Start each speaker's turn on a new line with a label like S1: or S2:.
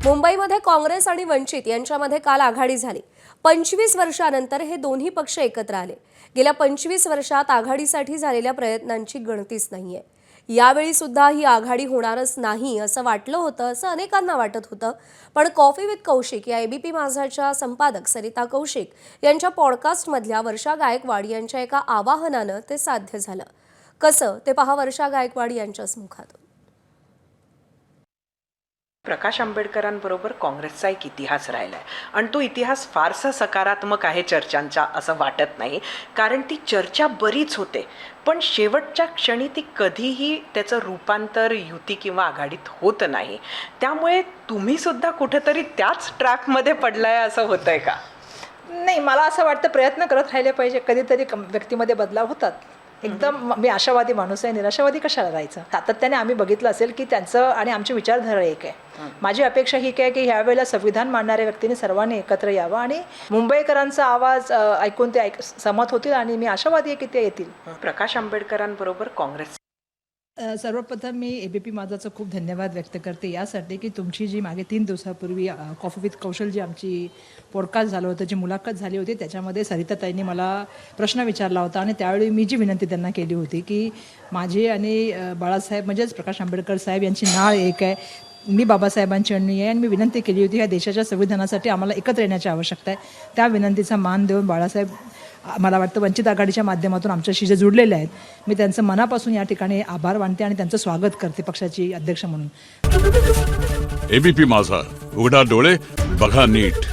S1: मुंबईमध्ये काँग्रेस आणि वंचित यांच्यामध्ये काल आघाडी झाली। 25 वर्षांनंतर हे दोन्ही पक्ष एकत्र आले। गेल्या 25 वर्षात आघाडीसाठी झालेल्या प्रयत्नांची गणतीच नाहीये। यावेळी सुद्धा ही आघाडी होणारच नाही असं वाटलं होतं, असं अनेकांना वाटत होतं। पण कॉफी विथ कौशिक या एबीपी माझाच्या संपादक सरिता कौशिक यांच्या पॉडकास्टमधल्या वर्षा गायकवाड यांच्या एका आवाहनानं ते साध्य झालं। कसं ते पहा वर्षा गायकवाड यांच्याच मुखातून।
S2: प्रकाश आंबेडकरांबरोबर काँग्रेसचा एक इतिहास राहिला आहे आणि तो इतिहास फारसा सकारात्मक आहे चर्चांचा असं वाटत नाही, कारण ती चर्चा बरीच होते पण शेवटच्या क्षणी ती कधीही त्याचं रूपांतर युती किंवा आघाडीत होत नाही। त्यामुळे तुम्ही सुद्धा कुठेतरी त्याच ट्रॅकमध्ये पडलाय असं होतंय का?
S3: नाही, मला असं वाटतं प्रयत्न करत राहिले पाहिजे। कधीतरी व्यक्तीमध्ये बदलाव होतात। एकदम मी आशावादी माणूस आहे, निराशावादी कशाला राहायचं। सातत्याने आम्ही बघितलं असेल की त्यांचं आणि आमची विचारधारा एक आहे। माझी अपेक्षा ही काय की ह्यावेळेला संविधान मांडणाऱ्या व्यक्तींनी सर्वांनी एकत्र यावं आणि मुंबईकरांचा आवाज ऐकून ते सहमत होतील आणि मी आशावादी आहे की ते येतील।
S2: प्रकाश आंबेडकरांबरोबर काँग्रेस
S3: सर्वप्रथम मी एबीपी माझाचं खूप धन्यवाद व्यक्त करते यासाठी की तुमची जी मागे 3 दिवसापूर्वी कॉफी विथ कौशल जी आमची पॉडकास्ट झालं होतं, जी मुलाखत झाली होती, त्याच्यामध्ये सरिताताईंनी मला प्रश्न विचारला होता आणि त्यावेळी मी जी विनंती त्यांना केली होती की माझी आणि बाळासाहेब म्हणजेच प्रकाश आंबेडकर साहेब यांची नाळ एक आहे। मी बाबासाहेबांची अण्णी आहे आणि मी विनंती केली होती ह्या देशाच्या संविधानासाठी आम्हाला एकत्र येण्याची आवश्यकता आहे। त्या विनंतीचा मान देऊन बाळासाहेब मला वाटतं वंचित आघाडीच्या माध्यमातून आमच्याशी जे जुडलेले आहेत, मी त्यांचं मनापासून या ठिकाणी आभार मानते आणि त्यांचं स्वागत करते पक्षाची अध्यक्ष म्हणून।
S4: एबीपी माझा, उघडा डोळे बघा नीट।